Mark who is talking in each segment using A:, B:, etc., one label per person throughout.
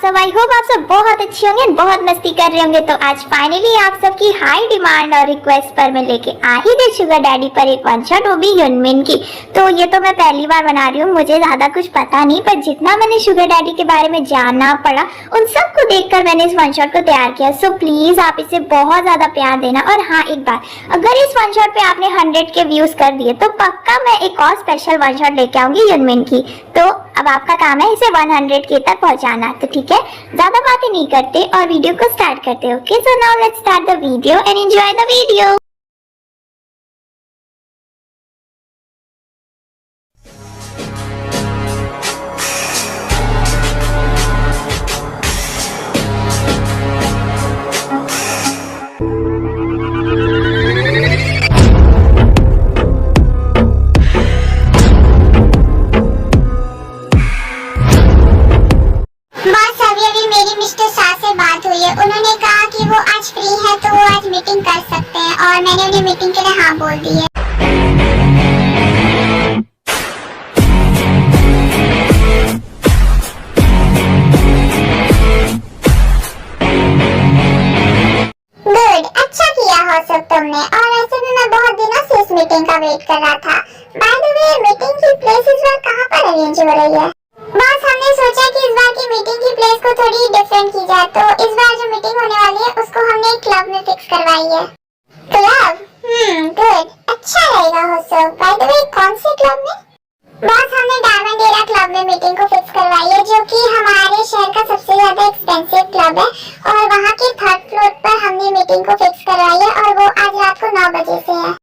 A: सब? I hope आप सब बहुत अच्छे होंगे, बहुत मस्ती कर रहे होंगे। तो आज फाइनली आप सबकी हाई डिमांड और रिक्वेस्ट पर मैं लेके आ ही गई शुगर डैडी पर एक वन शॉट, वो भी यूनमिन की। तो ये तो मैं पहली बार बना रही हूँ, मुझे ज्यादा कुछ पता नहीं, पर जितना मैंने शुगर डैडी के बारे में जानना पड़ा उन सबको देखकर मैंने इस वन शॉट को तैयार किया। सो प्लीज आप इसे बहुत ज्यादा प्यार देना। और हाँ, एक बात, अगर इस वन शॉट पे आपने 100 के व्यूज कर दिए तो पक्का मैं एक और स्पेशल वन शॉट लेके आऊंगी यूनमिन की। तो अब आपका काम है इसे 100 के तक पहुंचाना। तो ठीक है, ज्यादा बातें नहीं करते और वीडियो को स्टार्ट करते। Okay, so now let's start the video and enjoy the video.
B: उन्होंने कहा कि वो आज फ्री है तो वो आज मीटिंग कर सकते हैं और मैंने उन्हें मीटिंग के लिए हाँ बोल दी है। गुड, अच्छा किया हो सब तुमने। और ऐसे भी मैं बहुत दिनों से इस मीटिंग का वेट कर रहा था। बाय द वे, मीटिंग की प्लेस इस बार कहाँ पर अरेंज हो रही है? बॉस, हमने सोचा कि इस बार की मीटिंग की प्लेस को थोड़ी डिफरेंट की जाए, तो इस बार जो मीटिंग होने वाली है उसको हमने एक क्लब में फिक्स करवाई है। क्लब? गुड, अच्छा रहेगा हो सब। बाय द वे, कौन से क्लब में? बॉस, हमने डायमंड एरा क्लब में मीटिंग को फिक्स करवाई है, जो कि हमारे शहर का सबसे ज्यादा एक्सपेंसिव क्लब है। और वहाँ के 3rd फ्लोर पर हमने मीटिंग को फिक्स करवाई है और वो आज रात को 9 बजे से है।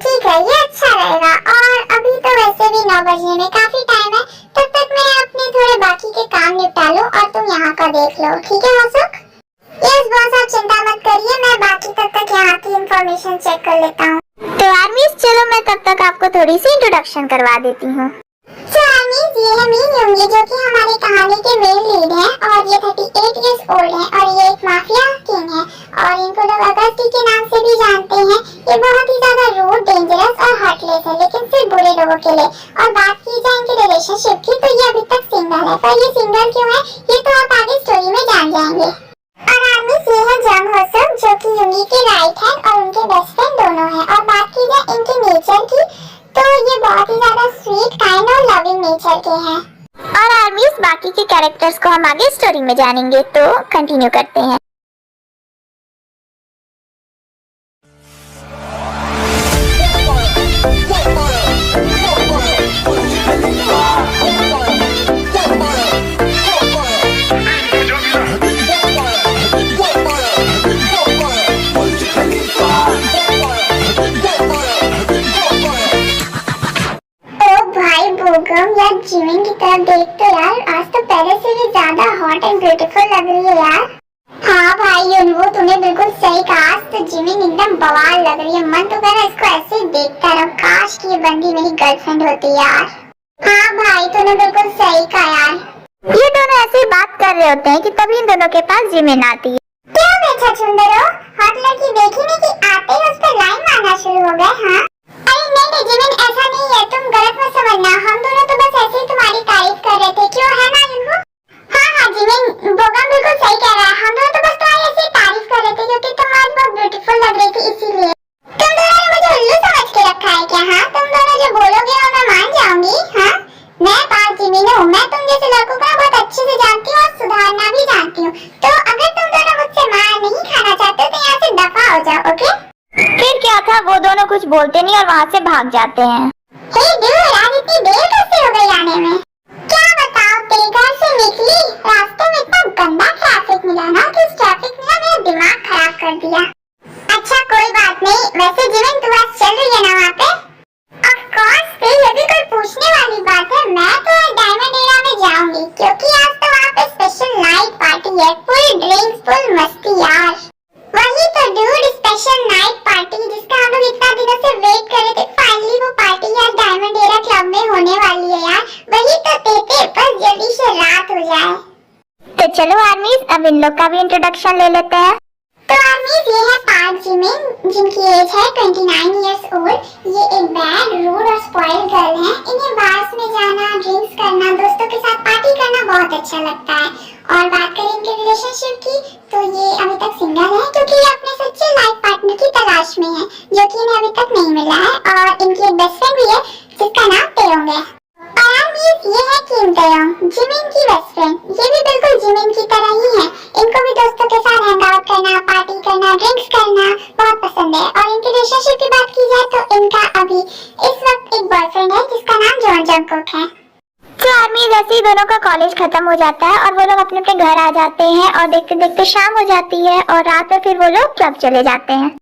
B: ठीक है, ये अच्छा रहेगा। और अभी तो वैसे भी 9 बजने में काफी टाइम है, तब तक मैं अपने थोड़े बाकी के काम निपटा लूं और तुम यहाँ का देख लो। ठीक है मौसुक? यस बॉस, आप चिंता मत करिए, मैं बाकी तब तक यहाँ की इंफॉर्मेशन चेक कर लेता हूँ।
A: तो आर्मीज, चलो मैं तब तक आपको थोड़ी सी इंट्रोडक्शन करवा देती हूँ।
B: सो आर्मीज, ये है मीन योंगी, जो कि हमारी कहानी के मेन लीड हैं और ये 38 इयर्स ओल्ड हैं और ये एक माफिया किंग है और इनको लोग अगस्ती के नाम से भी जानते हैं। ये बहुत ही ज्यादा रूड, डेंजरस और हार्टलेस है, लेकिन सिर्फ बुरे लोगों के लिए। और बात की जाए इनके रिलेशनशिप की तो ये अभी तक सिंगल है, पर ये सिंगल क्यों है ये तो आप आगे स्टोरी में जान जाएंगे। और आर्मीज, ये है जंग होसम, जो कि योंगी के राइट हैंड और उनके बेस्ट फ्रेंड दोनों हैं। और बात की जाए इनके नेचर की तो ये बहुत ही ज्यादा स्वीट, काइंड और लविंग नेचर के हैं।
A: और आर्मीज, बाकी के कैरेक्टर्स को हम आगे स्टोरी में जानेंगे, तो कंटिन्यू करते हैं।
B: यार जिमिन की तरफ देख तो यार, आज तो पहले से भी ज्यादा हॉट एंड ब्यूटीफुल लग रही है यार। हाँ भाई युनवो, तूने बिल्कुल सही कहा, आज तो जिमिन एकदम बवाल लग रही है। मन तो कर रहा है इसको ऐसे ही देखता रहो, काश कि ये बंदी मेरी गर्लफ्रेंड होती यार। हाँ भाई, तूने बिल्कुल सही कहा यार।
A: ये दोनों ऐसे ही बात कर रहे होते हैं कि तभी इन दोनों के पास जिमिन आती है।
B: क्या बेचा सुंदर हो, हॉट लड़की देखी नहीं कि आते ही उस पर लाइन मारना शुरू हो गए? हाँ नहीं जिमिन, ऐसा नहीं है, तुम गलत मत समझना। हम दोनों तो बस ऐसे ही तुम्हारी तारीफ कर रहे थे, क्यों है ना युनवो? हाँ जिमिन, बोगम बिल्कुल सही कह रहा है। हम दोनों तो बस तुम्हारी ऐसे ही तारीफ कर रहे थे क्योंकि तुम आज बहुत ब्यूटीफुल लग रही थी, इसीलिए। तुम दोनों ने मुझे उल्लू समझ के रखा है क्या? हाँ, तुम दोनों जो बोलोगे और मैं मान जाऊंगी। हाँ, मैं बात जिमिन हूँ, मैं तुम जैसे लड़कों को बहुत अच्छे से जानती हूँ और सुधारना भी जानती हूँ। तो अगर तुम दोनों मुझसे मार नहीं खाना चाहते तो यहाँ से दफा हो जाओ। ओके?
A: फिर क्या था, वो दोनों कुछ बोलते नहीं और वहाँ से भाग जाते हैं।
B: हे डूड, आज इतनी देर कैसे हो गई आने में? क्या बताओ, बेघर से निकली, रास्ते में इतना गंदा ट्रैफिक मिला ना कि इस ट्रैफिक ने मेरा दिमाग खराब कर दिया। अच्छा कोई बात नहीं, वैसे जिमिन तू आज चल रही है ना वहाँ पे? ऑफ कोर्स, फिर ये भी कोई पूछने वाली बात है। मैं तो डायमंड एरा में जाऊंगी क्योंकि आज तो वहाँ पे स्पेशल नाइट पार्टी है, फुल ड्रिंक्स, फुल मस्ती यार। वही तो डूड, स्पेशल नाइट पार्टी जिसका हम लोग इतना दिनों से वेट कर रहे थे। फाइनली वो पार्टी यार डायमंड एरा क्लब में होने वाली है यार। वही तो तेते, बस जल्दी से रात हो जाए।
A: तो चलो आर्मीज, अब इन लोग का भी इंट्रोडक्शन ले लेते हैं।
B: तो आर्मीज, ये है पार्क जिमिन, जिनकी एज है 29 इयर्स ओल्ड। ये एक बैड, रूड और स्पॉइल्ड गर्ल है। इन्हें बार्स में जाना, ड्रिंक्स करना, दोस्तों के साथ पार्टी करना बहुत अच्छा लगता है। और बात करें इनके रिलेशनशिप की, तो ये अभी तक सिंगल है क्योंकि ये अपने सच्चे लाइफ पार्टनर की तलाश में है, जो कि इन्हें अभी तक नहीं मिला है। और इनकी एक बेस्ट फ्रेंड भी है जिसका नाम तेयोंग है। और ये है किम तेयोंग, जिमिन की बेस्ट फ्रेंड। ये भी बिल्कुल जिमिन की तरह ही है। इनको भी दोस्तों के साथ हैंग आउट करना, पार्टी करना, ड्रिंक्स करना बहुत पसंद है। और इनके रिलेशनशिप की बात की जाए तो इनका अभी इस वक्त एक बॉयफ्रेंड है जिसका नाम जॉन जंगकुक है।
A: तो आर्मी जैसे ही दोनों का कॉलेज खत्म हो जाता है और वो लोग अपने अपने घर आ जाते हैं और देखते देखते शाम हो जाती है और रात में फिर वो लोग क्लब चले जाते हैं।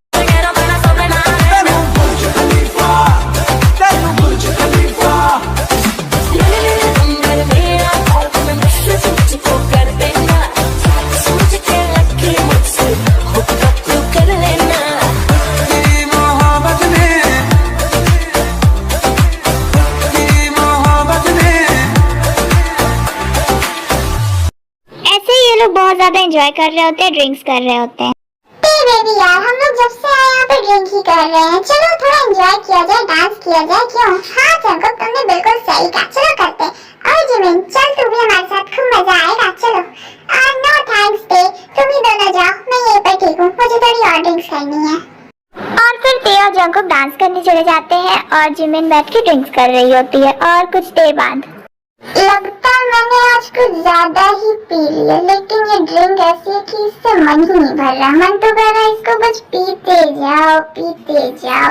A: बहुत ज्यादा एंजॉय कर रहे होते हैं, ड्रिंक्स कर रहे होते हैं।
B: बेबी यार, हम लोग जब से आए यहाँ पे ड्रिंक ही कर रहे हैं। चलो थोड़ा एंजॉय किया जाए, डांस किया जाए, क्यों? हाँ जंगकुक, तुमने बिल्कुल सही कहा, चलो करते हैं। और जिमिन, चल तू भी हमारे साथ, खूब मजा आएगा। चलो। नो थैंक्स डे, तुम ही दोनों जाओ, मैं यहीं पर ठीक हूँ, मुझे थोड़ी और ड्रिंक्स करनी है।
A: और फिर ते और जंगकुक डांस करने चले जाते हैं और जिमिन बैठ के ड्रिंक्स कर रही होती है। और कुछ देर बाद
B: लगता है मैंने आज कुछ ज्यादा ही पी लिया, लेकिन ये ड्रिंक ऐसी है कि इससे मन ही नहीं भर रहा। मन तो कर रहा है इसको बस पीते जाओ, पीते जाओ।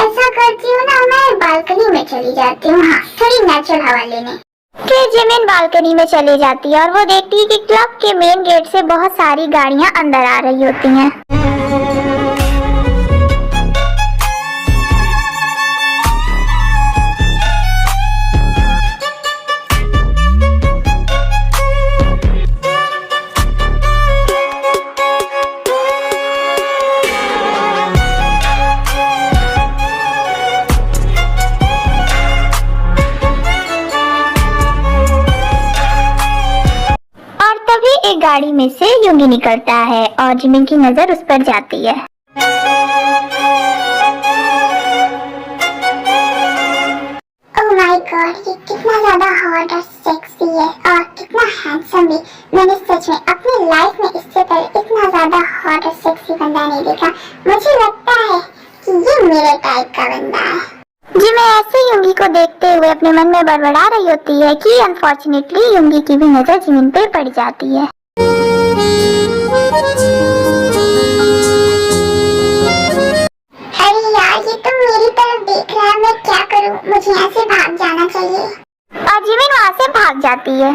B: ऐसा करती हूँ ना, मैं बालकनी में चली जाती हूँ, हाँ, थोड़ी नेचुरल हवा लेने।
A: फिर जिमिन बालकनी में चली जाती है और वो देखती है कि क्लब के मेन गेट से बहुत सारी गाड़ियाँ अंदर आ रही होती हैं। एक गाड़ी में से युंगी निकलता है और जिमिन की नजर उस पर जाती है।
B: ओह माय गॉड, ये कितना ज्यादा हॉट और सेक्सी है और कितना हैंडसम भी। मैंने सच में अपनी लाइफ में इससे पहले इतना ज्यादा हॉट और सेक्सी बंदा नहीं देखा। मुझे लगता है कि ये मेरे टाइप का बंदा है।
A: जिमिन ऐसे युंगी को देखते हुए अपने मन में बड़बड़ा रही होती है कि अनफॉर्चुनेटली युंगी की भी नजर जिमिन पे पड़ जाती है।
B: अरे यार, ये तो मेरी तरफ देख रहा है, मैं क्या करूं? मुझे यहाँ से भाग जाना चाहिए।
A: और जिमिन वहाँ से भाग जाती है।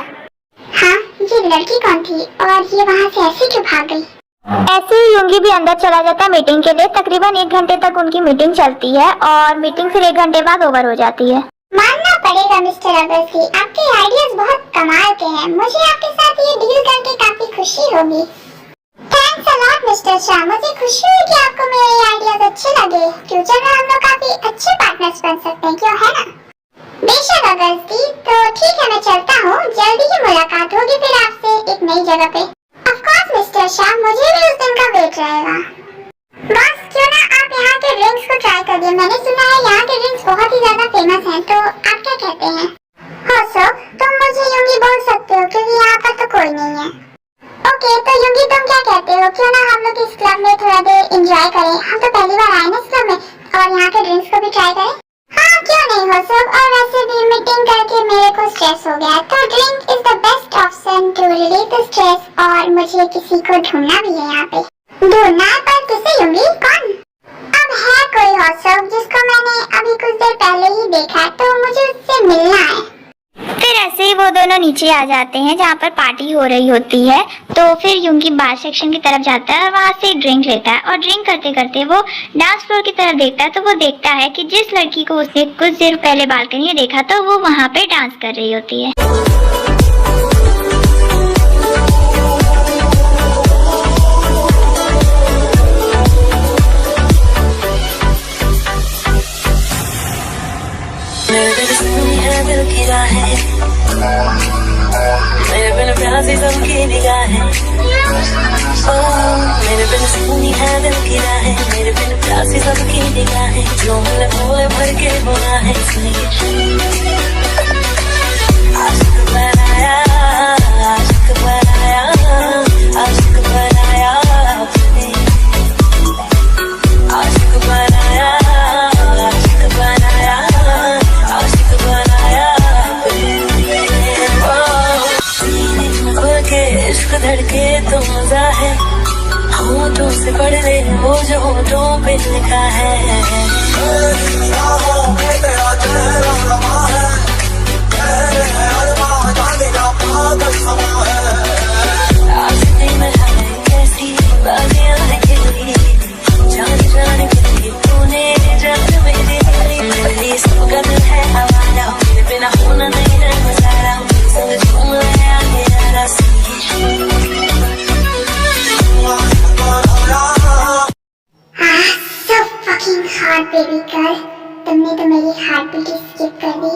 B: हाँ, ये लड़की कौन थी और ये वहाँ से ऐसे क्यों भाग गई?
A: ऐसे ही युंगी भी अंदर चला जाता है मीटिंग के लिए। तकरीबन 1 घंटे तक उनकी मीटिंग चलती है और मीटिंग फिर 1 घंटे बाद ओवर हो जाती है।
B: मानना पड़ेगा मिस्टर अगस्ती, आपके आइडियाज बहुत कमाल के हैं। मुझे आपके साथ ये डील करके काफी खुशी होगी। Thanks a lot mister Shah, मुझे खुशी हुई कि आपको मेरे आइडियाज अच्छे लगे। फ्यूचर में हम लोग काफी अच्छे पार्टनर्स बन सकते हैं, क्यों, है ना? बेशक अगस्ती, तो ठीक है, मैं चलता हूँ। जल्दी ही मुलाकात होगी फिर आपसे एक नई जगह पे। ऑफ कोर्स मिस्टर शाह, मुझे भी उस दिन का वेट रहेगा। बस क्यों ना आप यहाँ के ड्रिंक्स को ट्राई करिए। मैंने सुना है यहाँ के ड्रिंक्स बहुत ही ज्यादा फेमस हैं, तो आप क्या कहते हैं? हाँ सर, तुम मुझे युंगी बोल सकते हो क्योंकि यहाँ पर तो कोई नहीं है। ओके, तो युंगी तुम क्या कहते हो? क्यों ना हम लोग इस क्लब में थोड़ा देर एंजॉय करें? हम तो पहली बार आए ना इस क्लब में, और यहाँ के ड्रिंक्स को भी ट्राई करें। हाँ क्यों नहीं हो सब। और वैसे भी मीटिंग करके मेरे को स्ट्रेस हो गया, तो drink is the best option to relieve the stress. और मुझे किसी को ढूंढना भी है यहाँ पे। ढूंढना है, पर किसे? युंगी कौन? अब है कोई हॉटसॉप जिसको मैंने अभी कुछ देर पहले ही देखा, तो मुझे उससे मिलना है।
A: फिर ऐसे ही वो दोनों नीचे आ जाते हैं जहाँ पर पार्टी हो रही होती है। तो फिर युंगी बार सेक्शन की तरफ जाता है और वहाँ से एक ड्रिंक लेता है और ड्रिंक करते करते वो डांस फ्लोर की तरफ देखता है। तो वो देखता है कि जिस लड़की को उसने कुछ देर पहले बालकनी में देखा तो वो वहाँ पे डांस कर रही होती है।
C: मेरे बिन प्यासी सबकी निगाहें, मेरे बिन सुनी है दिल की राहें, मेरे बिन प्यासी सबकी निगाहें, जो मिले भोले भर के गुनाहें। आशिक बनाया धड़के तो मजा है, होठों से पढ़ ले वो जो होठों पे लिखा है। आशिकी में है कैसी बाजियां है खिली, जान जान के लिए तूने जान मेरी पहली सौगंध है हमारा, मेरे बिना होना नहीं है गुजारा, संग झूम रहे आगे यारा सी।
B: So fucking hot baby girl, तुमने तो मेरी हार्ट बीट स्किप कर दी।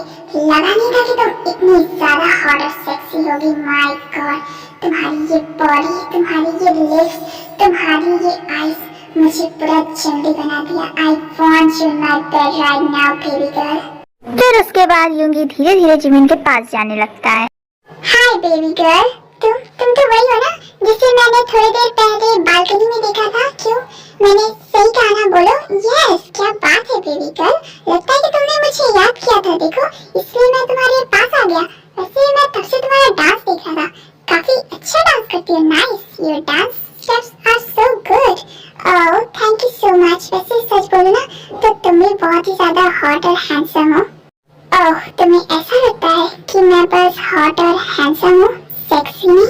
B: लगा नहीं था कि तुम इतनी ज्यादा हॉट और सेक्सी होगी। माय गॉड, तुम्हारी ये बॉडी, तुम्हारी ये लिप्स, तुम्हारी ये आईज मुझे पूरा जल्दी बना दिया। I want you in my bed right now baby girl.
A: फिर उसके बाद यूंगी धीरे धीरे जिमिन के पास जाने लगता है।
B: हाय बेबी गर्ल, तुम तो वही हो ना जिसे मैंने थोड़ी देर पहले बालकनी में देखा था। क्यों, मैंने सही कहा ना? बोलो यस। क्या बात है बेबी गर्ल, लगता है कि तुमने मुझे याद किया था। देखो, इसलिए मैं तुम्हारे पास आ गया। वैसे मैं तब से तुम्हारा डांस देख रहा था, काफी अच्छा डांस करती हो। Nice, your dance steps are so good. Oh thank you so much. वैसे सच बोलो ना तो तुम भी बहुत ही ज्यादा हॉट और हैंडसम हो। ओह, तुम्हें ऐसा लगता है कि मैं बस हॉट और हैंडसम हूँ, सेक्सी नहीं?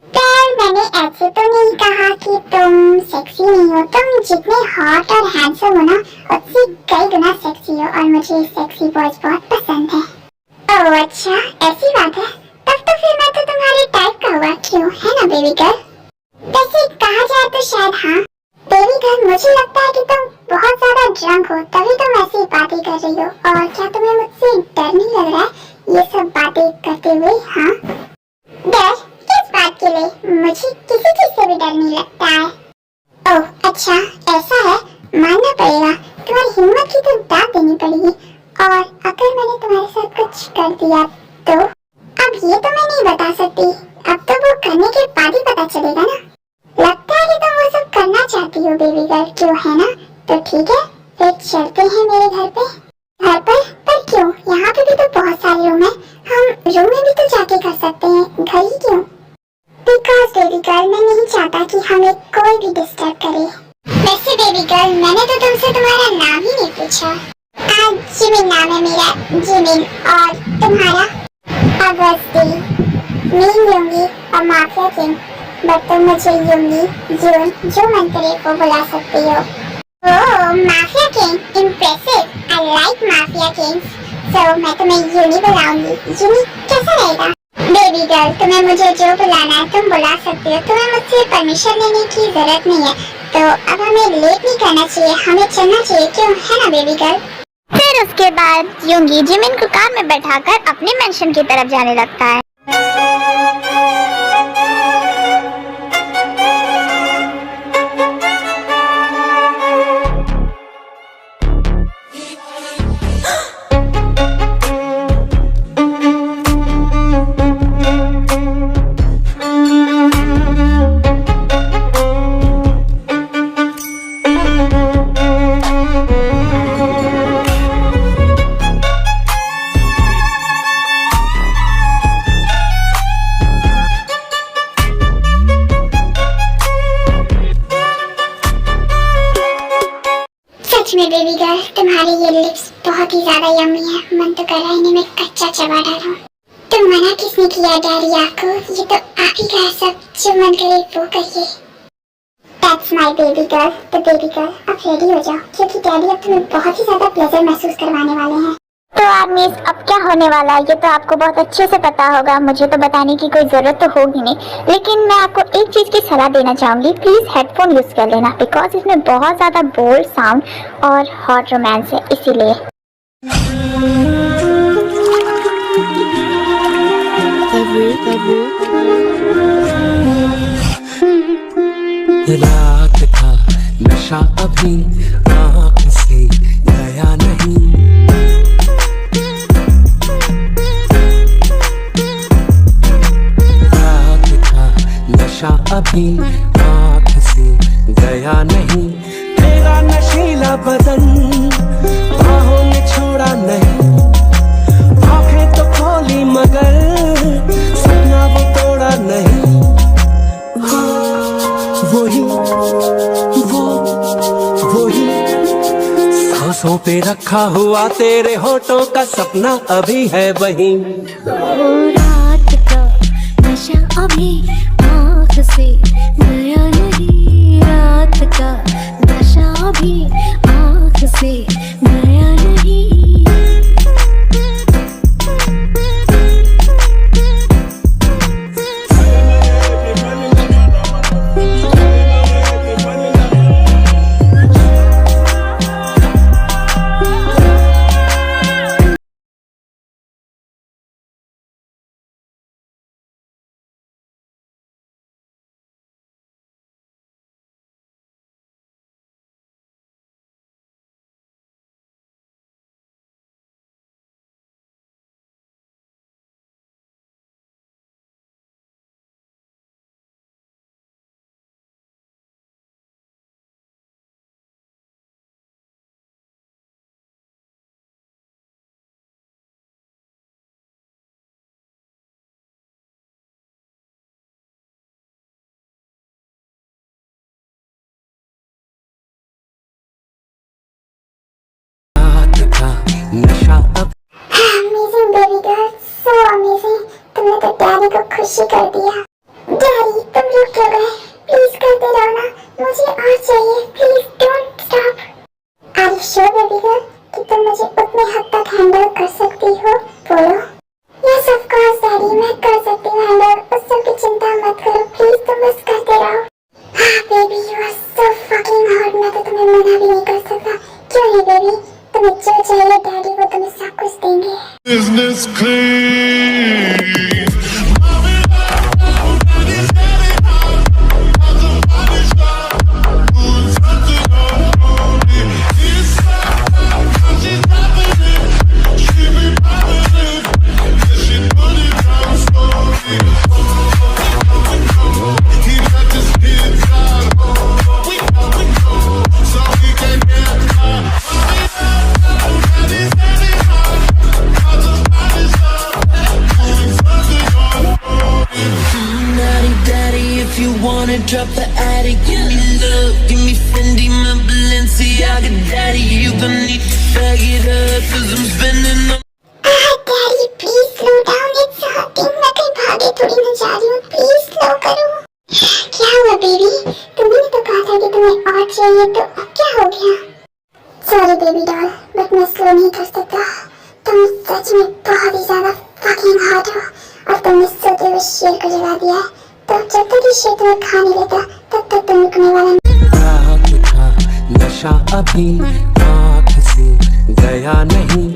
B: पर मैंने ऐसे तो नहीं कहा कि तुम सेक्सी नहीं हो। तुम जितने हॉट और हैंडसम हो ना, उससे कई गुना सेक्सी हो और मुझे सेक्सी बॉयज बहुत पसंद है। ओह अच्छा, ऐसी बात है। तब तो फिर मैं तो तुम्हारे टाइप का हुआ। क्यों, है ना बेबी गर्ल? वैसे कहा जाए तो शायद हाँ। बेबी गर्ल, मुझे लगता है कि तुम बहुत ज्यादा ड्रंक हो, तभी तुम ऐसी बातें कर रही हो। और क्या तुम्हें मुझसे डर नहीं लग रहा है ये सब बातें करते हुए? हाँ, डर किस बात के लिए? मुझे किसी चीज से भी डर नहीं लगता है। ओह अच्छा, ऐसा है, मानना पड़ेगा। तुम्हारी हिम्मत की तो दाद देनी पड़ेगी। और अगर मैंने तुम्हारे साथ कुछ कर दिया तो? अब ये तो मैं नहीं बता सकती, अब तो वो करने के बाद ही पता चलेगा ना। लगता है कि तुम वो सब करना चाहती हो बेबी गर्ल, क्यों, है ना? तो ठीक है, फिर चलते हैं मेरे घर पे। घर पर क्यों? यहाँ पे भी तो बहुत सारे रूम है, हम रूम में भी तो जाके कर सकते हैं, घर ही क्यों? बिकॉज बेबी गर्ल, मैं नहीं चाहता कि हमें कोई भी डिस्टर्ब करे। वैसे बेबी गर्ल, मैंने तो तुमसे तुम्हारा नाम ही नहीं पूछा। जिमिन नाम है मेरा, जिमिन। और तुम्हारा? अगस्ती, मीन यूंगी और माफिया किंग। बट तुम मुझे यूंगी, जून, जो मन करे वो बुला सकती हो। Oh mafia king, impressive. I like mafia kings. So मैं तुम्हें यूनी बुलाऊंगी। यूनी कैसा रहेगा? बेबी गर्ल, तुम्हें मुझे जो बुलाना है तुम बुला सकती हो। तुम्हें मुझसे परमिशन लेने की जरूरत नहीं है। तो अब हमें लेट नहीं करना चाहिए, हमें चलना चाहिए, क्यों, है ना बेबी गर्ल?
A: फिर उसके बाद यूंगी जिमिन को कार में बैठाकर अपने मेंशन की तरफ जाने लगता है।
B: में बेबी गर्ल, तुम्हारी ये लिप्स बहुत ही ज्यादा यम्मी है। मन तो कर रहा है इन्हें मैं कच्चा चबा डालूं। तो मना किसने किया डैडी आपको? ये तो आप ही का है सब, जो मन करे वो करिए। That's my baby girl। तो बेबी गर्ल अब रेडी हो जाओ, क्योंकि डैडी अब तुम्हें बहुत ही ज्यादा प्लेजर महसूस करवाने वाले हैं।
A: तो आदमी अब क्या होने वाला है ये तो आपको बहुत अच्छे से पता होगा, मुझे तो बताने की कोई जरूरत तो होगी नहीं। लेकिन मैं आपको एक चीज की सलाह देना चाहूंगी, प्लीज हेडफोन यूज कर लेना, बिकॉज इसमें बहुत ज्यादा बोल्ड साउंड और हॉट रोमांस है, इसीलिए।
D: रात था नशा अभी आँख से गया नहीं, रात था नशा अभी आँख से गया नहीं, तेरा नशीला बदन बाहों ने छोड़ा नहीं, आँखें तो खोली मगर सपना वो तोड़ा नहीं, सांसों पे रखा हुआ तेरे होठों का सपना अभी है वहीं।
E: रात का नशा अभी आँख से गया नहीं, रात का नशा अभी आँख से गया नहीं।
D: रात का नशा अब
B: amazing baby girl, so amazing. तुमने तो डैडी को खुशी कर दिया। डैडी तुम रुक क्यों गए? प्लीज करते रहो ना, मुझे और चाहिए। Please don't stop. Are you sure baby girl कि तुम मुझे उतने हद तक हैंडल कर सकती हो? बोलो। यस ऑफ कोर्स डैडी, मैं कर सकती हूँ हैंडल। उस सब की चिंता मत करो, प्लीज तुम बस करते रहो। हाँ baby, you are so fucking hot. मैं तो तुम्हें मना भी नहीं कर सकता। क्यों नहीं बेबी, तुम्हें जो चाहिए डैडी वो तुम्हें सब कुछ देंगे।
F: Business clean.
C: Drop the attic, give me love, give me Fendi, my Balenciaga daddy. You gonna need to bag it up, 'cause I'm spending on
B: daddy please slow down, it's hurting. मैं कहीं भागे थोड़ी ना जा रही हूँ, please slow करो। क्या हुआ बेबी? तुमने तो कहा था कि तुम्हें और चाहिए, तो अब क्या हो गया? सॉरी बेबी डॉल, बट मैं स्लो नहीं कर सकता। तुम सच में बहुत ही ज्यादा फकिंग हॉट हो, और तुमने सोते हुए शेर को जगा दिया है। तो जब तक ये शेर तुम्हें खा नहीं लेता तब तक तुम रुकने वाला नहीं।
D: रात का नशा अभी आँख से गया नहीं,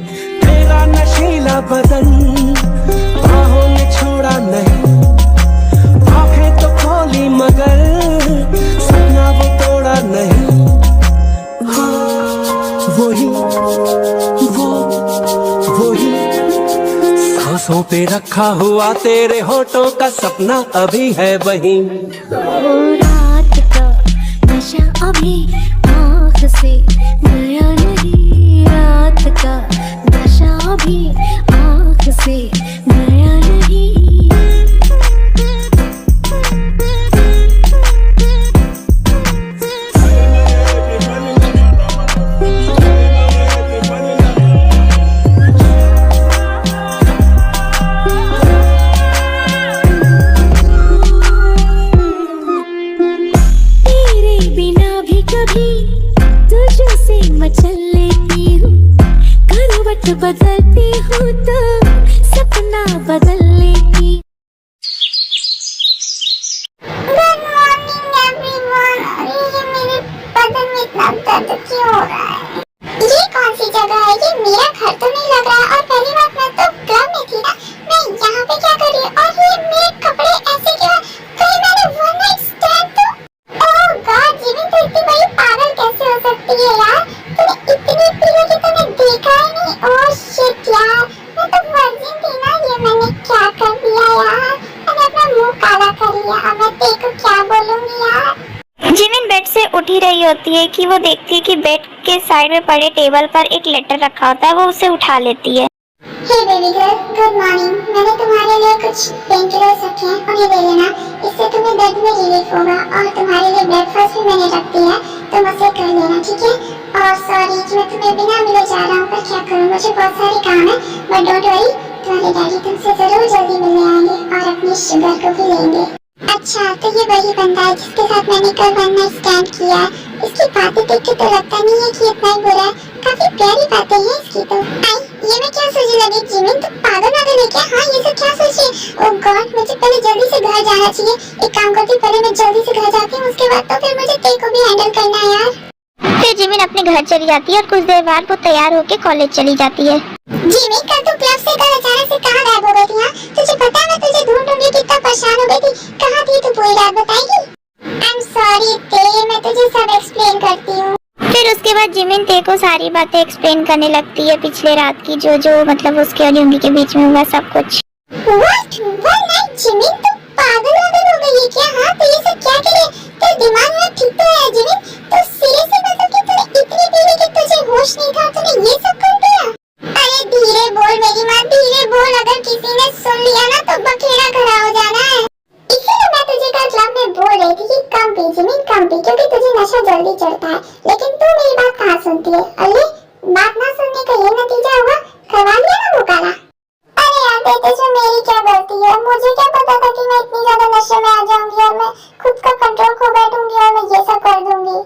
D: तेरा नशीला बदन बाहों ने छोड़ा नहीं। आंखें तो खोली मगर सपना वो तोड़ा नहीं। हाँ, वही सांसों पे रखा हुआ तेरे होठों का सपना अभी है वहीं।
E: रात का नशा अभी आँख से गया नहीं, रात का नशा अभी आँख से गया नहीं। मचल लेती हूँ, करवट बदलती हूँ तो सपना बदल लेती।
B: Good morning everyone. ये मेरे बदन में इतना दर्द क्यों हो रहा है? ये कौन सी जगह है? ये मेरा घर तो नहीं लग रहा। और पहली बात, मैं तो क्लब में थी ना, मैं यहाँ पे क्या कर रही हूँ? और ये मेरे कपड़े ऐसे क्यों? कहीं मैंने वन नाइट स्टैंड तो? ओह गॉड, जीवन तो इतनी बड़ी पागल कैसे हो सकती है यार? तूने इतनी पी ली कि तूने देखा ही नहीं? ओह शिट यार, मैं तो वर्जिन थी ना। ये मैंने क्या कर दिया यार? मैंने अपना मुंह काला कर लिया। अब मैं तेरे को क्या बोलूंगी यार?
A: जिमिन बेड से उठ ही रही होती है कि वो देखती है कि बेड के साइड में पड़े टेबल पर एक लेटर रखा होता है। वो उसे उठा लेती है।
B: हे बेबी गर्ल, गुड मॉर्निंग। मैंने तुम्हारे लिए कुछ पेनकिलर्स रखे हैं, उन्हें ले लेना। इससे तुम्हें दर्द में रिलीफ होगा। और तुम्हारे लिए ब्रेकफास्ट भी मैंने रख दिया है, तुम उसे कर लेना, ठीक है? और सॉरी कि मैं तुम्हें बिना मिले जा रहा हूँ, पर क्या करूँ, मुझे बहुत सारे काम है। बट डोंट वरी, तुम्हारे डैडी तुमसे जरूर जल्दी मिलने आएंगे और अपनी शुगर को भी लेंगे। अच्छा, तो ये वही बंदा है जिसके साथ मैंने कल वन नाइट स्टैंड किया। इसकी बातें देख के तो लगता नहीं है कि इतना ही बुरा है, काफी प्यारी बातें हैं इसकी तो। आई, ये मैं क्या सोचने लगी जिमिन, तुम पागल है क्या? हाँ, ये सब क्या सोच रही? ओह गॉड, मुझे पहले जल्दी से घर जाना चाहिए। एक काम करती हूँ, पहले मैं जल्दी से घर जाती हूँ, उसके बाद तो फिर मुझे तेरे को भी हैंडल करना है यार।
A: फिर जिमिन अपने घर चली जाती है और कुछ देर बाद वो तैयार होके कॉलेज चली जाती है।
B: जिमिन, कल तू क्लब से कल अचानक से कहाँ गायब हो गई थी? हाँ, तुझे पता है मैं तुझे ढूंढ ढूंढ के कितना परेशान हो गई थी। कहाँ थी तू, पूरी रात बताएगी? आई एम सॉरी ते, मैं तुझे सब एक्सप्लेन करती हूँ।
A: फिर उसके बाद जिमिन ते को सारी बातें एक्सप्लेन करने लगती है, पिछले रात की जो मतलब उसके और युंगी के बीच में हुआ सब कुछ।
B: What? One night, जिमिन, तू पागल हो गई है क्या? हाँ, तो ये सब क्या करे? तेरे दिमाग में ठीक तो है जिमिन? तो सीरियसली मतलब कि तूने इतनी पी ली कि तुझे होश नहीं था, तूने ये सब कर दिया? अरे धीरे बोल मेरी माँ, धीरे बोल, अगर किसी ने सुन लिया ना तो बखेड़ा खड़ा हो जाना है। इसीलिए मैं तुझे कल क्लब में बोल रही थी कि कम पी जिमिन, कम पी, क्योंकि तुझे नशा जल्दी चढ़ता है। लेकिन तू मेरी बात कहाँ सुनती है? अरे बात ना सुनने का ये नतीजा हुआ, करवा लिया ना वो काला। अरे यार बेटे, जो मेरी क्या गलती है? मुझे क्या पता था कि मैं इतनी ज्यादा नशे में आ जाऊंगी और मैं खुद का कंट्रोल खो बैठूंगी और मैं ये सब कर दूंगी।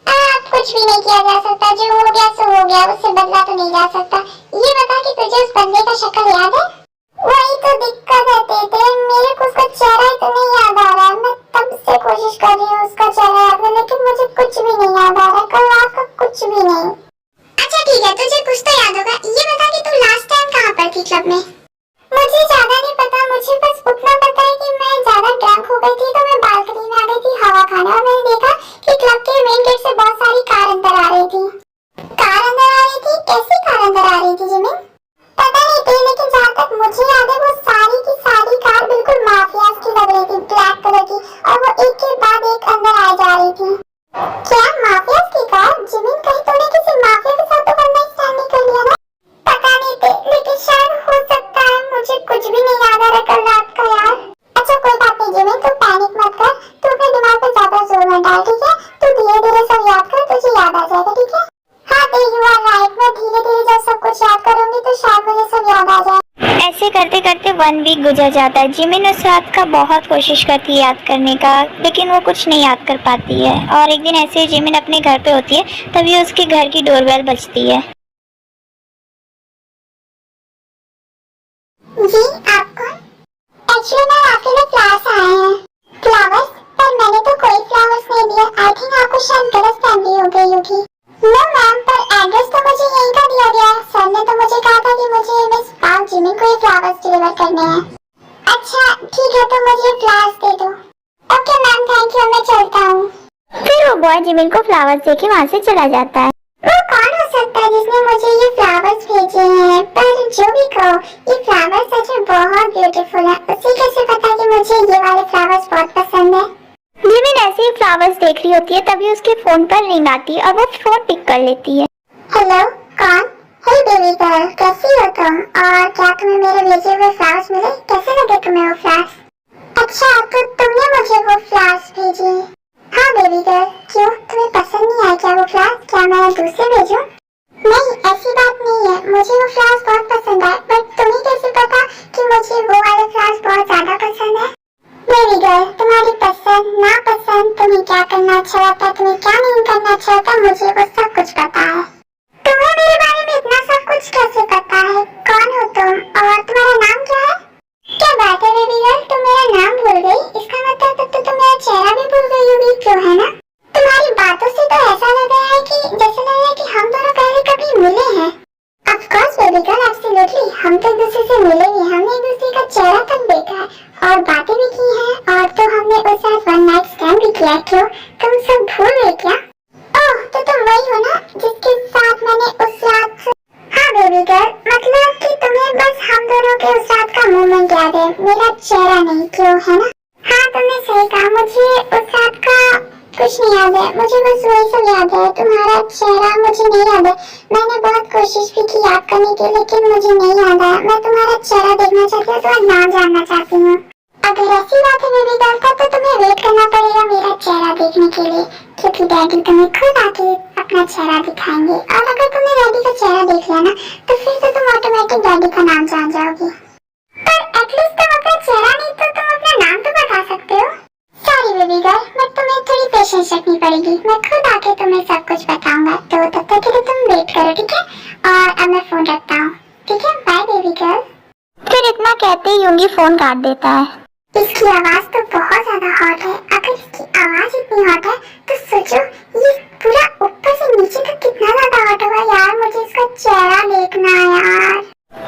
B: अब कुछ भी नहीं किया जा सकता, जो हो गया सो हो गया, उससे बदला तो नहीं जा सकता। ये बता कि तुझे उस बंदे का शक्ल याद है? वही तो दिक्कत है तेरे, मेरे को उसका चेहरा ही तो नहीं याद आ रहा है। मैं तब से कोशिश कर रही हूँ उसका चेहरा याद है, लेकिन मुझे कुछ भी नहीं याद आ रहा, कल रात का कुछ भी नहीं। अच्छा ठीक है, तुझे कुछ तो याद होगा। ये बता कि तू लास्ट टाइम कहाँ पर थी क्लब में? मुझे ज्यादा नहीं पता, मुझे बस उतना पता है कि मैं ज्यादा ड्रंक हो गई थी, तो मैं बालकनी में आ गई थी हवा खाने और मैंने देखा कि क्लब के मेन गेट से बहुत सारी कार अंदर आ रही थी। कार अंदर आ रही थी? कैसी कार अंदर आ रही थी जिमिन? पता नहीं थी, लेकिन जहाँ तक मुझे याद है वो सारी की सारी कार बिल्कुल माफियाज की लग रही थी, ब्लैक कलर की, और वो एक के बाद एक अंदर आ जा रही थी। क्या माफियाज की कार? जिमिन, कहीं तूने किसी माफिया के साथ तो करना स्टार्ट नहीं कर लिया ना? पता नहीं थे, लेकिन शायद हो सकता है, मुझे कुछ भी नहीं याद आ रहा कल रात का यार। अच्छा कोई बात नहीं जिमिन, तू पैनिक मत कर, तू अपने दिमाग पे ज्यादा जोर मत डाल, ठीक है? तू धीरे धीरे सब याद कर, तुझे याद आ जाएगा, ठीक है? हाँ ते, यू आर राइट, मैं धीरे धीरे जब सब कुछ याद करूंगी तो शायद मुझे सब याद आ जाए।
A: ऐसे करते करते 1 वीक गुजर जाता है। जिमिन उस रात का बहुत कोशिश करती है याद करने का, लेकिन वो कुछ नहीं याद कर पाती है। और एक दिन ऐसे ही जिमिन अपने घर पे होती है, तभी उसके घर की डोरबेल बजती है।
B: जी आप कौन? एक्चुअली मैम आपके लिए क्लास आए हैं। फ्लावर्स? पर मैंने तो कोई फ्लावर्स नहीं दिया। आई थिंक आपको शायद गलतफहमी हो गई होगी। नो मैम, पर एड्रेस तो मुझे यहीं का दिया गया है। सर ने तो मुझे कहा था कि मुझे मिस पार्क जिमिन को ये फ्लावर्स डिलीवर करने हैं। अच्छा ठीक है, तो मुझे फ्लावर्स दे दो। ओके मैम, थैंक यू, मैं चलता हूँ।
A: फिर वो बॉय जिमिन को फ्लावर्स देके वहाँ से चला जाता है।
B: वो कौन हो सकता है जिसने मुझे ये फ्लावर्स भेजे हैं? पर जो भी कहो, ये फ्लावर्स सच में बहुत ब्यूटीफुल है। उसे कैसे पता कि मुझे ये वाले फ्लावर्स बहुत पसंद है?
A: जिमिन ऐसे ही फ्लावर्स देख रही होती है, तभी उसके फोन पर रिंग आती है और वो फोन पिक कर लेती है।
B: हेलो, कौन? हे बेबी गर्ल, कैसी हो तुम? और क्या तुम्हें मेरे भेजे हुए फ्लावर्स मिले? कैसे लगे तुम्हें वो फ्लावर्स? अच्छा, तो तुमने मुझे वो फ्लावर्स भेजे? हाँ बेबी गर्ल, क्यों, तुम्हें पसंद नहीं आए क्या वो फ्लावर्स? क्या मैं दूसरे भेजूं? नहीं, ऐसी बात नहीं है, मुझे वो फ्लावर्स बहुत पसंद आए, बट तुम्हें कैसे पता कि मुझे वो वाले फ्लावर्स बहुत ज्यादा पसंद है? बेबी गर्ल, तुम्हारी पसंद नापसंद, तुम्हें क्या करना अच्छा लगता है, तुम्हें क्या नहीं करना अच्छा लगता, मुझे वो सब कुछ पता है। तुम्हें मेरे बारे में इतना सब कुछ कैसे पता है? कौन हो तुम और तुम्हारा नाम क्या है? क्या बात है बेबी गर्ल, तुम मेरा नाम भूल गई? इसका मतलब तो तुम मेरा चेहरा भी भूल गई होगी, क्यों है ना? तुम्हारी बातों से तो ऐसा लग रहा है कि जैसे लग रहा है कि हम दोनों पहले कभी मिले हैं। Of course baby girl, absolutely, हम तो एक दूसरे से मिले ही, हमने एक दूसरे का चेहरा तक देखा है और बातें भी की हैं, और तो हमने उस साथ वन नाइट स्टैंड भी किया। क्यों, तुम सब भूल गए क्या? ओह, तो तुम वही हो ना जिसके साथ मैंने उस रात? हाँ बेबी गर्ल, मतलब कि तुम्हें बस हम दोनों के उस रात का मोमेंट याद है, मेरा चेहरा नहीं, क्यों है ना? हाँ तुमने सही कहा, मुझे उस रात का कुछ नहीं याद है, मुझे बस वही सब याद है, तुम्हारा चेहरा मुझे नहीं याद है। मैंने बहुत कोशिश भी की याद करने की, लेकिन मुझे नहीं याद आया। मैं तुम्हारा चेहरा देखना चाहती हूँ, तुम्हारा नाम जानना चाहती हूँ। अगर ऐसी बात है बेबी गर्ल, तो तुम्हें वेट करना पड़ेगा मेरा चेहरा देखने के लिए, क्योंकि डैडी तुम्हें खुद आके अपना चेहरा दिखाएंगे, और अगर तुमने डैडी का चेहरा देख लिया ना तो फिर तो तुम ऑटोमेटिक डैडी का नाम जान जाओगी। पर एटलीस्ट तुम अपना चेहरा नहीं तो तुम अपना नाम तो बता सकते हो। सॉरी बेबी गर्ल, बट तुम्हें थोड़ी पेशेंस रखनी पड़ेगी, मैं खुद आके तुम्हें सब कुछ बताऊंगा। तो तब तक के लिए तुम वेट करो, ठीक है? और अब मैं फोन रखता हूँ, ठीक है? Bye baby girl.
A: फिर इतना कहते ही यूंगी फोन काट देता है।
B: इसकी आवाज तो बहुत ज्यादा हॉट है। अगर इसकी आवाज इतनी हॉट है तो सोचो ये पूरा ऊपर से नीचे तक कितना ज्यादा हॉट होगा यार। मुझे इसका चेहरा देखना है यार।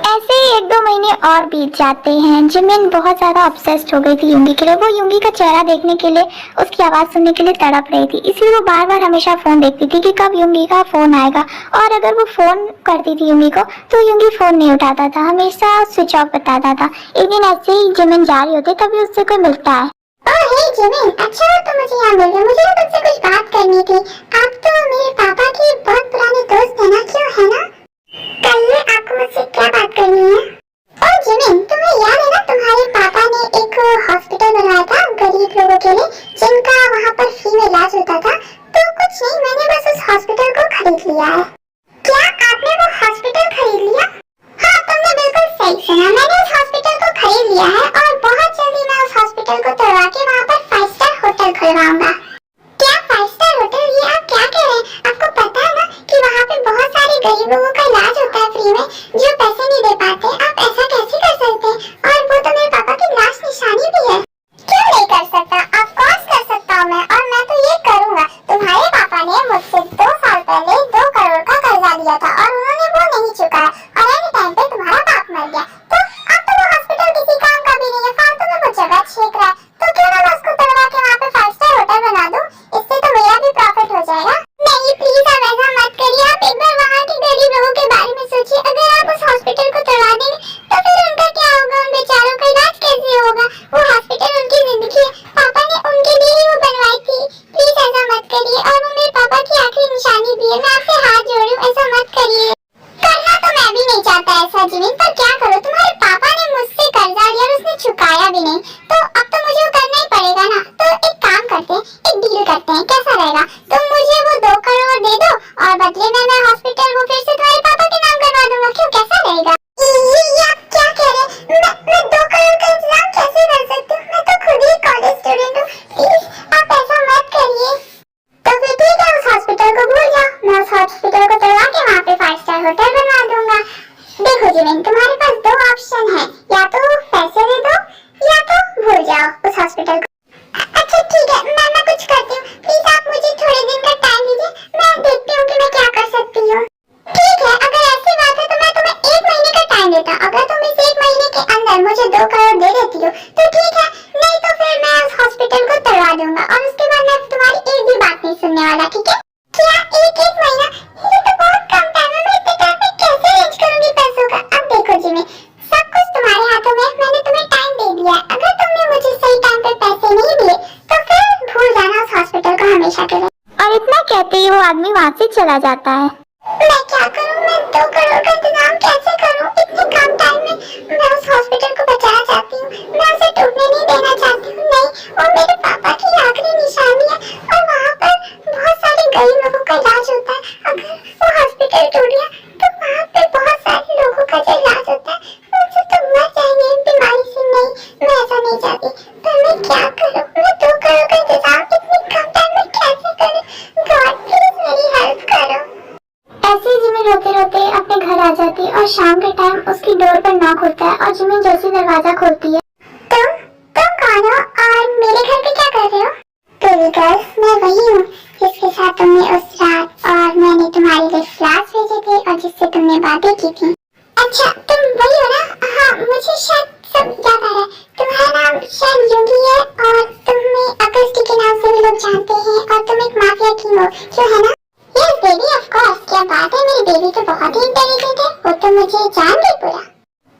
A: ऐसे ही 1-2 महीने और बीत जाते हैं। जिमिन बहुत ज्यादा ऑब्सेस्ड हो गई थी यूंगी के लिए। वो यूंगी का चेहरा देखने के लिए, उसकी आवाज सुनने के लिए तड़प रही थी। इसलिए वो बार बार हमेशा फोन देखती थी कि कब यूंगी का फोन आएगा। और अगर वो फोन करती थी यूंगी को तो यूंगी फोन नहीं उठाता था, हमेशा स्विच ऑफ बताता था। एक दिन ऐसे ही जिमिन जा रही होती तभी उससे कोई मिलता है।
B: ओह हे जिमिन, अच्छा हुआ तुम मुझे यहाँ मिल गए। मुझे ना तुमसे कुछ बात करनी थी। आप तो मेरे पापा के बहुत पुराने दोस्त है ना, क्यों है ना? कहिए आपको मुझसे क्या बात करनी है? ओह जिमिन, तुम्हें याद है ना तुम्हारे पापा ने एक हॉस्पिटल बनवाया था गरीब लोगों के लिए, जिनका वहाँ पर फ्री में इलाज होता था। तो कुछ नहीं, मैंने बस उस हॉस्पिटल को खरीद लिया है। क्या आपने वो हॉस्पिटल खरीद लिया? हाँ, तुमने बिल्कुल सही सुना, मैंने उस हॉस्पिटल को खरीद लिया है और बहुत जल्दी मैं उस हॉस्पिटल को तोड़वा के वहाँ पर 5 स्टार होटल खुलवाऊंगा। क्या 5 स्टार होटल? ये आप क्या कह रहे हैं? आपको पता है ना कि वहाँ पे बहुत सारे गरीब लोगों का इलाज होता है फ्री में, जो पैसे नहीं दे पाते। आप ऐसा कैसे कर सकते हैं? और वो तो मेरे पापा की लास्ट निशानी भी है। क्यों नहीं कर सकता? ऑफ कोर्स कर सकता हूँ मैं, और मैं तो ये करूँगा। तुम्हारे पापा ने मुझसे 2 साल पहले 2 करोड़ का कर्जा लिया था और उन्होंने वो नहीं चुकाया, और एनी टाइम पे तुम्हारा बाप मर गया। तो अब तो वो हॉस्पिटल किसी काम का भी नहीं है, फालतू में वो जगह छेक रहा है। तो क्यों ना मैं उसको तोड़वा के वहाँ पे 5 स्टार होटल बना दूँ? इससे तो मेरा भी प्रॉफिट हो जाएगा। नहीं प्लीज आप ऐसा मत करिए। आप एक बार वहाँ के गरीब लोगों के बारे में सोचिए। अगर आप उस हॉस्पिटल को तोड़वा देंगे तो फिर उनका क्या होगा? उन बेचारों का इलाज कैसे होगा? वो हॉस्पिटल उनकी जिंदगी है, पापा ने उनके लिए ही वो बनवाई थी। प्लीज ऐसा मत करिए, और वो मेरे पापा की आखिरी निशानी भी है। मैं आपसे हाथ जोड़ रही हूँ, ऐसा मत करिए। करना तो मैं भी नहीं चाहता ऐसा जिमिन, पर क्या करूँ? तुम्हारे पापा ने मुझसे कर्जा लिया और उसने चुकाया भी नहीं, तो अब तो मुझे वो करना ही पड़ेगा ना। तो एक काम करते हैं, एक डील करते हैं, कैसा रहेगा? तुम मुझे वो 2 करोड़ दे दो और बदले में मैं हॉस्पिटल वो फिर से तुम्हारे पापा के नाम करवा दूंगा। क्यों, कैसा रहेगा? ये आप क्या कह रहे हैं? मैं 2 करोड़ का इंतजाम कैसे कर सकती हूँ? मैं तो खुद ही कॉलेज स्टूडेंट हूँ। प्लीज आप ऐसा मत करिए। तो फिर ठीक है, उस हॉस्पिटल को भूल जाओ। मैं उस हॉस्पिटल को तोड़वा के वहाँ पे 5 स्टार होटल बनवा दूंगा। देखो जिमिन, तुम्हारे पास 2 ऑप्शन है, या तो पैसे दे दो या तो भूल जाओ उस हॉस्पिटल को। अच्छा ठीक है, मैं कुछ करती हूँ। प्लीज आप मुझे थोड़े दिन का टाइम दीजिए, मैं देखती हूँ कि मैं क्या कर सकती हूँ। ठीक है, अगर ऐसी बात है तो मैं तुम्हें 1 महीने का टाइम देता हूँ। अगर तुम इस 1 महीने के अंदर मुझे 2 करोड़ दे देती हो तो ठीक है, नहीं तो फिर मैं उस हॉस्पिटल को तोड़वा दूंगा और उसके बाद मैं तुम्हारी एक भी बात नहीं सुनने वाला, ठीक है? क्या एक महीना? ये तो बहुत कम टाइम है। मैं इतने टाइम में कैसे अरेंज करूंगी पैसों का? अब देखो जिमिन, सब कुछ तुम्हारे हाथों में है। मैंने तुम्हें टाइम दे दिया है। अगर तुमने मुझे सही टाइम पे पैसे नहीं दिए तो फिर भूल जाना उस हॉस्पिटल को हमेशा के लिए।
A: और इतना कहते ही वो आदमी वहाँ से चला जाता है।
B: मैं क्या करूं? मैं 2 करोड़ का इंतजाम कैसे करूं इतने कम टाइम में? मैं उस हॉस्पिटल को बचाना चाहती हूँ, मैं उसे टूटने नहीं देना चाहती हूँ। नहीं, वो मेरे पापा की आखिरी निशानी है और वहाँ पर बहुत सारे गरीब लोगों का इलाज होता है। अगर वो हॉस्पिटल टूट गया तो वहाँ पे बहुत सारे लोगों का जो इलाज होता है उनसे तो मर जाएंगे बीमारी से। नहीं, मैं ऐसा नहीं चाहती। पर मैं क्या करूँ? मैं 2 करोड़ का इंतजाम इतने कम टाइम में कैसे करूँ? गॉड प्लीज मेरी हेल्प करो। ऐसे जिमिन रोते रोते अपने घर आ जाती है और शाम के टाइम उसकी डोर पर नॉक होता है और जिमिन जैसे दरवाजा खोलती है। तुम कौन हो और मेरे घर पे क्या कर रहे हो? बेबी गर्ल, मैं वही हूँ जिसके साथ तुमने उस रात, और मैंने तुम्हारे लिए फ्लावर्स भेजे थे और जिससे तुमने बातें की थी। अच्छा, तुम वही हो ना? हाँ, मुझे शायद सब याद आ रहा है। तुम्हारा नाम शायद यूंगी है और तुम्हें अगस्ती के नाम से भी लोग जानते हैं, और तुम एक माफिया किंग हो, क्यों है ना? Yes baby, of course. क्या बात है, मेरी बेबी तो बहुत ही इंटेलिजेंट है, वो तो मुझे जान गई पूरा।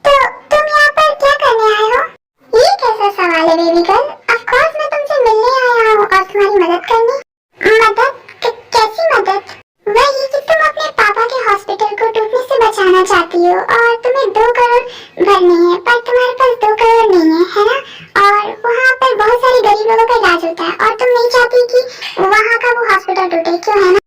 B: तो तुम यहाँ पर क्या करने आए हो? ये कैसा सवाल है बेबी गर्ल? ऑफ कोर्स मैं तुमसे मिलने आया हूँ और तुम्हारी मदद करने। मदद? कैसी मदद? वही कि तुम अपने पापा के हॉस्पिटल को टूटने से बचाना चाहती हो और तुम्हें 2 करोड़ भरने हैं, पर तुम्हारे पास 2 करोड़ नहीं है ना? और वहाँ पर बहुत सारे गरीब लोगों का इलाज होता है और तुम नहीं चाहती कि वहाँ का वो हॉस्पिटल टूटे, क्यों है ना?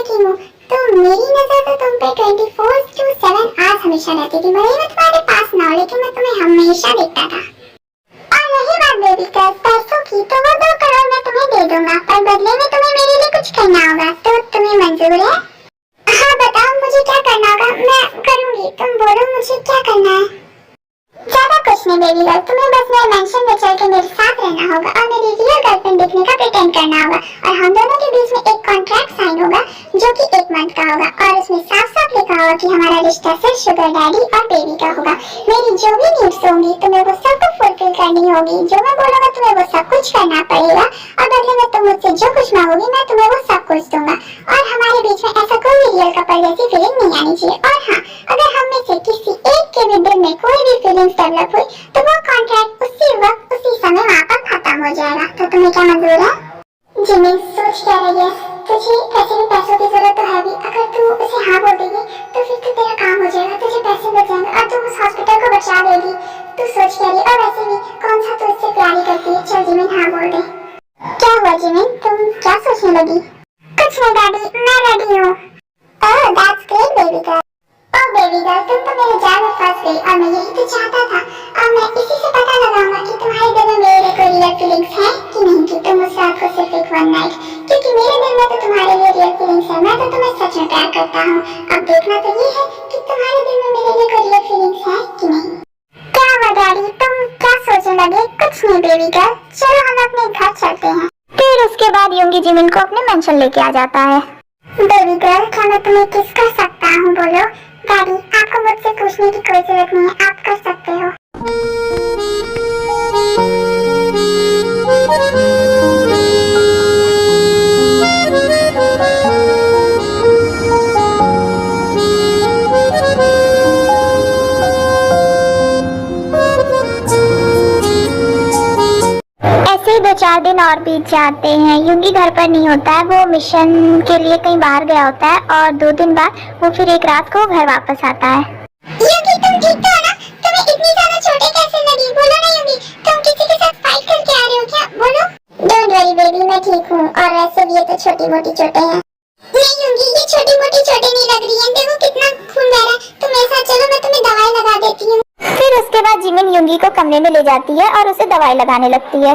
B: की हूँ, तो मेरी नजर तो तुम पे 24/7 आवर्स हमेशा रहती थी। भले मैं तुम्हारे पास ना हो, लेकिन मैं तुम्हें हमेशा देखता था। और रही बात बेबी गर्ल पैसों की, तो वो 2 करोड़ मैं तुम्हें दे दूंगा, पर बदले में तुम्हें मेरे लिए कुछ करना होगा। तो तुम्हें मंजूर है? हाँ बताओ मुझे क्या करना होगा, मैं करूंगी। तुम बोलो मुझे क्या करना है। ज्यादा कुछ नहीं बेबी गर्ल, तुम्हें बस मेरे मेंशन में चल के मेरे साथ रहना होगा और मेरी रियल गर्लफ्रेंड दिखने का प्रिटेंड करना होगा, और हम दोनों के बीच में एक कॉन्ट्रैक्ट साइन होगा जो कि 1 मंथ का होगा, और उसमें साफ साफ लिखा होगा कि हमारा रिश्ता सिर्फ शुगर डैडी और बेबी का होगा। मेरी जो भी नीड्स होंगी तुम्हें वो सबको फुलफिल करनी होगी, जो मैं बोलूंगा तुम्हें वो सब कुछ करना पड़ेगा, और बदले में तुम मुझसे जो कुछ मांगोगी मैं तुम्हें वो सब कुछ दूंगा। और हमारे बीच में ऐसा कोई भी रियल कपल जैसी फीलिंग नहीं आनी चाहिए। और हाँ, अगर हम में से किसी एक के भी दिल में कोई भी फीलिंग्स डेवलप हुई तो वो कॉन्ट्रैक्ट उसी वक्त उसी समय वहाँ पर खत्म हो जाएगा। तो तुम्हें क्या मंजूर है? जिमी सोच क्या रही है? तुझे वैसे भी पैसों की जरूरत तो है भी, अगर तू उसे हाँ बोल देगी तो फिर तो तेरा काम हो जाएगा, तुझे पैसे बच जाएंगे और तू उस हॉस्पिटल को बचा देगी। तू सोच क्या रही है? और वैसे भी कौन सा तू इससे प्यारी करती है? चल जिमिन हाँ बोल दे। क्या हुआ जिमिन, तुम क्या सोचने लगी? कुछ नहीं डैडी, मैं रेडी हूँ। Oh that's great baby girl. Oh baby girl, तुम तो मेरे जाल में फंस गई, और मैं यही तो चाहता था। और मैं इसी से पता लगाऊंगा कि तुम्हारे दिल में मेरे लिए कोई रियल फीलिंग्स है कि नहीं, कि तुम उस रात को सिर्फ एक वन नाइट, क्योंकि मेरे दिल में तो तुम्हारे लिए रियल फीलिंग्स है। मैं तो तुम्हें सच में प्यार करता हूँ। अब देखना तो ये है कि तुम्हारे दिल में मेरे लिए कोई रियल फीलिंग्स है कि नहीं। क्या हुआ डैडी, तुम क्या सोचने लगे? कुछ नहीं बेबी गर्ल, चलो हम अपने घर चलते हैं।
A: फिर उसके बाद योंगी जिमिन को अपने मेंशन लेके आ जाता है।
B: बेबी गर्ल, क्या मैं तुम्हें किस कर सकता हूँ बोलो? डैडी, आपको मुझसे पूछने की कोई जरूरत नहीं है, आप कर सकते हो।
A: ऐसे ही 2-4 दिन और बीत जाते हैं। योंगी घर पर नहीं होता है, वो मिशन के लिए कहीं बाहर गया होता है, और 2 दिन बाद वो फिर एक रात को घर वापस आता है।
B: योगी तुम ठीक तो हो ना? तुम्हें इतनी ज्यादा चोटें कैसे लगी? बोलो ना योगी, तुम किसी के साथ फाइट करके आ रहे हो क्या? बोलो। डोंट वरी बेबी, मैं ठीक हूँ, और वैसे भी ये तो छोटी मोटी चोटें हैं। नहीं योगी, ये छोटी मोटी चोटें नहीं लग रही हैं, देखो कितना खून बह रहा है। तुम मेरे साथ चलो, मैं तुम्हें दवाई लगा देती हूँ।
A: फिर उसके बाद जिमिन योंगी को कमरे में ले जाती है और उसे दवाई लगाने लगती है।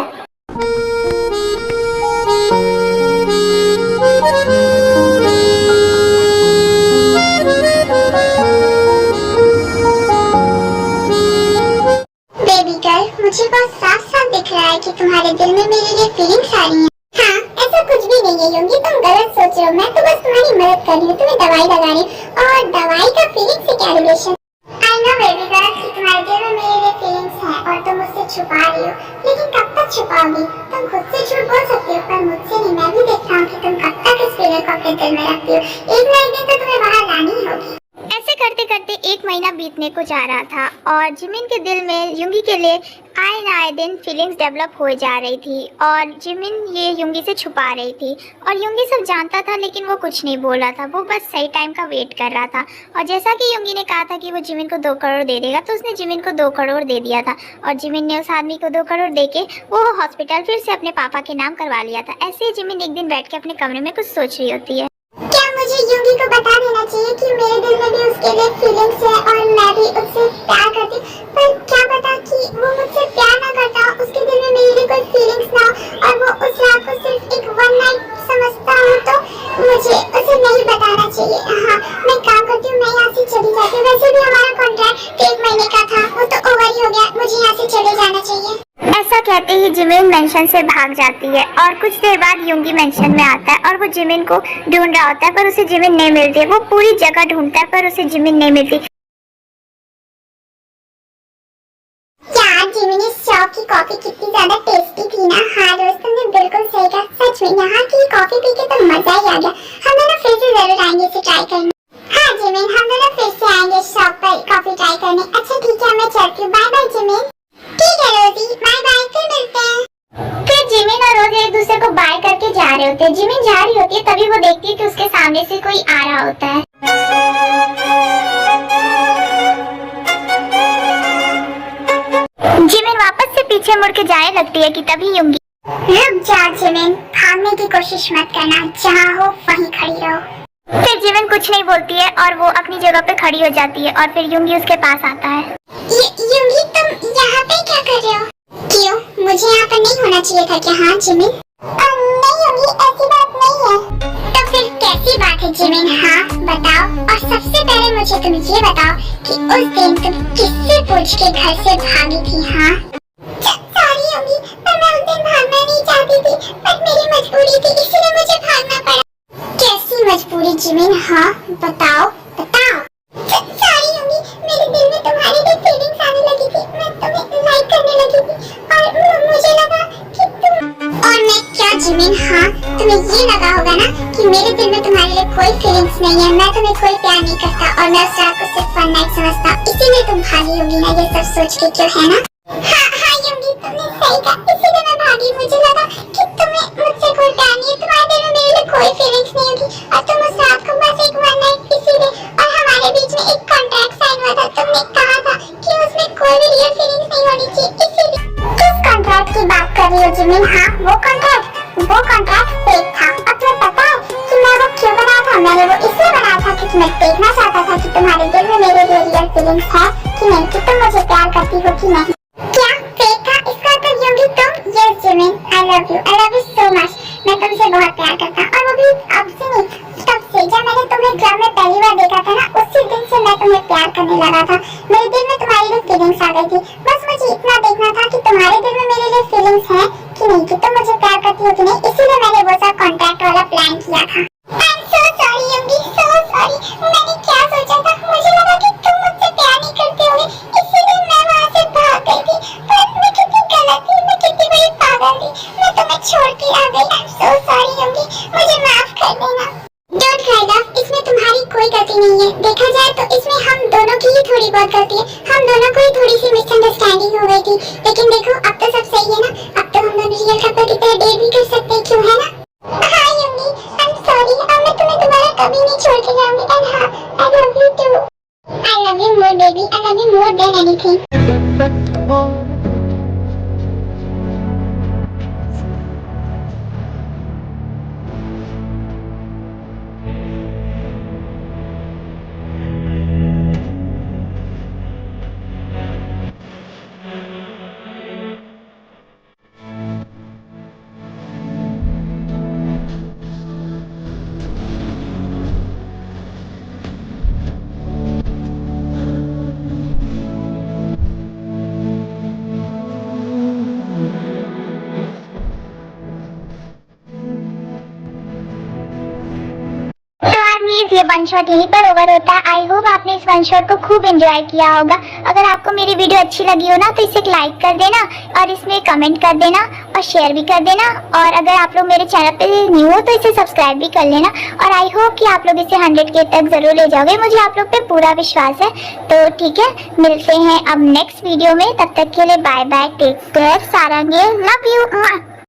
B: बेबी गर्ल, मुझे बहुत साफ साफ दिख रहा है कि तुम्हारे दिल में मेरे लिए फीलिंग्स आ रही हैं। हाँ, ऐसा कुछ भी नहीं है योगी, तुम गलत सोच रहे हो। मैं तो बस तुम्हारी मदद कर रही हूँ, तुम्हें दवाई लगा रही हूँ, और दवाई का फीलिंग से क्या relation? I know baby girl कि तुम्हारे दिल में मेरे लिए फीलिंग्स हैं और तुम मुझसे छुपा रही हो, लेकिन कब तक छुपाओगी? तुम खुद से झूठ बोल सकती हो, पर मुझसे नहीं। मैं भी देखता हूँ कि तुम कब तक इस फीलिंग को अपने दिल में रखती हो। एक ना एक दिन तो तुम्हें बाहर लानी ही होगी।
A: ऐसे करते करते 1 महीना बीतने को जा रहा था, और जिमिन के दिल में योंगी के लिए आए न आए दिन फीलिंग्स डेवलप हो जा रही थी, और जिमिन ये योंगी से छुपा रही थी, और योंगी सब जानता था लेकिन वो कुछ नहीं बोल रहा था। वो बस सही टाइम का वेट कर रहा था, और जैसा कि योंगी ने कहा था कि वो जिमिन को 2 करोड़ दे देगा, तो उसने जिमिन को 2 करोड़ दे दिया था, और जिमिन ने उस आदमी को 2 करोड़ दे के वो हॉस्पिटल फिर से अपने पापा के नाम करवा लिया था। ऐसे ही जिमिन एक दिन बैठ के अपने कमरे में कुछ सोच रही होती है।
B: क्या मुझे योगी को बता देना चाहिए कि मेरे दिल में भी उसके लिए फीलिंग्स है और मैं भी उससे प्यार करती हूँ? पर क्या पता कि वो मुझसे प्यार ना करता, उसके दिल में मेरे लिए कोई फीलिंग्स ना हो, और वो उस रात को सिर्फ एक वन नाइट समझता हूँ, तो मुझे उसे नहीं बताना चाहिए। हाँ, मैं काम करती हूँ, मैं यहाँ से चली जाती हूँ। वैसे भी हमारा कॉन्ट्रैक्ट 1 महीने का था, वो तो ओवर ही हो गया, मुझे यहाँ से चले जाना चाहिए।
A: ऐसा कहते ही जिमिन मेंशन से भाग जाती है, और कुछ देर बाद योंगी मेंशन में आता है, और वो जिमिन को ढूंढ रहा होता है, पर उसे जिमिन नहीं मिलती है। वो पूरी जगह ढूंढता है पर उसे जिमिन नहीं मिलती।
B: यार जिमिनी शॉप की कॉफी कितनी ज्यादा टेस्टी थी ना। हाँ दोस्त, तुमने बिल्कुल सही कहा, सच में यहाँ की कॉफी पी के तो मजा ही आ गया। हम दोनों फिर से जरूर आएंगे इसे ट्राई करने। हाँ जिमिन, हम दोनों फिर से आएंगे शॉप पर कॉफी ट्राई करने। अच्छा ठीक है, मैं चलती हूँ, बाय बाय जिमिन। ठीक है रोजी, बाय बाय, फिर मिलते हैं।
A: फिर जिमिन और रोज एक दूसरे को बाय करके जा रहे होते हैं। जिमिन जा रही होती है, तभी वो देखती है कि उसके सामने से कोई आ रहा होता है। जिमिन वापस से पीछे मुड़ के जाने लगती है कि तभी योंगी।
B: रुक जा जिमिन, भागने की कोशिश मत करना, जहाँ हो वहीं खड़ी रहो।
A: कुछ नहीं बोलती है और वो अपनी जगह पे खड़ी हो जाती है और फिर यूंगी उसके पास आता है।
B: यूंगी तुम यहाँ पे क्या कर रहे हो? क्यों, मुझे यहाँ पर नहीं होना चाहिए था क्या? हाँ जिमिन। नहीं यूंगी, ऐसी बात नहीं है। तो फिर कैसी बात है जिमिन? हाँ बताओ। और सबसे पहले मुझे तुम ये बताओ कि उस दिन तुम किससे पूछ के घर से भागी थी? हाँ सॉरी यूंगी, पर मैं उस दिन भागना नहीं चाहती थी, पर मेरी मजबूरी थी इसलिए मुझे भागना पड़ा। कैसी मजबूरी जिमिन? हाँ बताओ बताओ। सॉरी यूंगी, मेरे दिल में तुम्हारे लिए फीलिंग्स आने लगी थी, मैं तुम्हें लाइक करने लगी थी और मुझे लगा कि तुम। और मैं क्या जिमिन? हाँ तुम्हें ये लगा होगा ना कि मेरे दिल में तुम्हारे लिए कोई फीलिंग्स नहीं है, मैं तुम्हें कोई प्यार नहीं करता और मैं उस रात को सिर्फ वन नाइट समझता, इसीलिए तुम भागी होगी ना ये सब सोच के, क्यों है ना? हाँ यूंगी तुमने सही कहा, इसीलिए मैं भागी। मुझे लगा कि तुम्हें मुझसे कोई प्यार नहीं है, तुम्हारे दिल में मेरे लिए कोई फीलिंग्स नहीं होगी और तुम उस रात को बस एक वन नाइट इसीलिए। और हमारे बीच में एक कॉन्ट्रैक्ट साइन हुआ था, तुमने कहा था कि उसमें कोई भी रियल फीलिंग्स नहीं होनी चाहिए, इसीलिए। किस कॉन्ट्रैक्ट की बात कर रही हो जिमिन? हाँ वो कॉन्ट्रैक्ट फेक था। और तुम्हें पता है कि मैं वो क्यों बनाया था? मैंने वो इसलिए बनाया था क्योंकि मैं देखना चाहता था कि तुम्हारे दिल में मेरे लिए रियल फीलिंग्स है कि नहीं, कि तुम मुझे प्यार करती हो कि नहीं। क्या फेक था? इसका मतलब यूंगी तुम? Yes Jimin, I love you so much. मैं तुमसे बहुत प्यार करता हूँ और वो भी अब से नहीं, तब से जब मैंने तुम्हें क्लब में पहली बार देखा था ना, उसी दिन से मैं तुम्हें प्यार करने लगा था। मेरे दिल में तुम्हारे लिए फीलिंग्स आ गई थी, बस मुझे इतना देखना था कि तुम्हारे दिल में मेरे लिए फीलिंग्स है कि नहीं, कि तुम मुझे प्यार करती हो कि नहीं, इसीलिए मैंने वो सब कॉन्ट्रैक्ट वाला प्लान किया था। I am so sorry Yoongi, so sorry. मैंने क्या सोचा था, मुझे लगा कि तुम मुझसे प्यार नहीं करते होगे, इसीलिए मैं वहाँ से भाग गई थी। पर मैं कितनी गलत थी, मैं कितनी बड़ी पागल थी, मैं तुम्हें छोड़ के आ गई। आई एम सो सॉरी यूंगी, मुझे माफ कर देना। डोंट क्राई लव, इसमें तुम्हारी कोई गलती नहीं है। देखा जाए तो इसमें हम दोनों की ही थोड़ी बहुत गलती है, हम दोनों को ही थोड़ी सी मिसअंडरस्टैंडिंग हो गई थी। लेकिन देखो अब तो सब सही है ना, अब तो हम दोनों रियल कपल की तरह डेट भी कर सकते हैं, क्यों है ना? हाँ यूंगी, आई एम सॉरी, अब मैं तुम्हें दोबारा कभी नहीं छोड़ के जाऊंगी। एंड हाँ, I love you too. I love you more baby, I love you more than anything.
A: ये वन शॉट यहीं पर ओवर होता है। आई होप आपने इस वन शॉट को खूब एंजॉय किया होगा। अगर आपको मेरी वीडियो अच्छी लगी हो ना तो इसे लाइक कर देना और इसमें कमेंट कर देना और शेयर भी कर देना। और अगर आप लोग मेरे चैनल पे न्यू हो तो इसे सब्सक्राइब भी कर लेना। और आई होप कि आप लोग इसे 100K तक जरूर ले जाओगे, मुझे आप लोग पे पूरा विश्वास है। तो ठीक है, मिलते हैं अब नेक्स्ट वीडियो में। तब तक के लिए बाय बाय, टेक केयर, सारंगे, लव यू।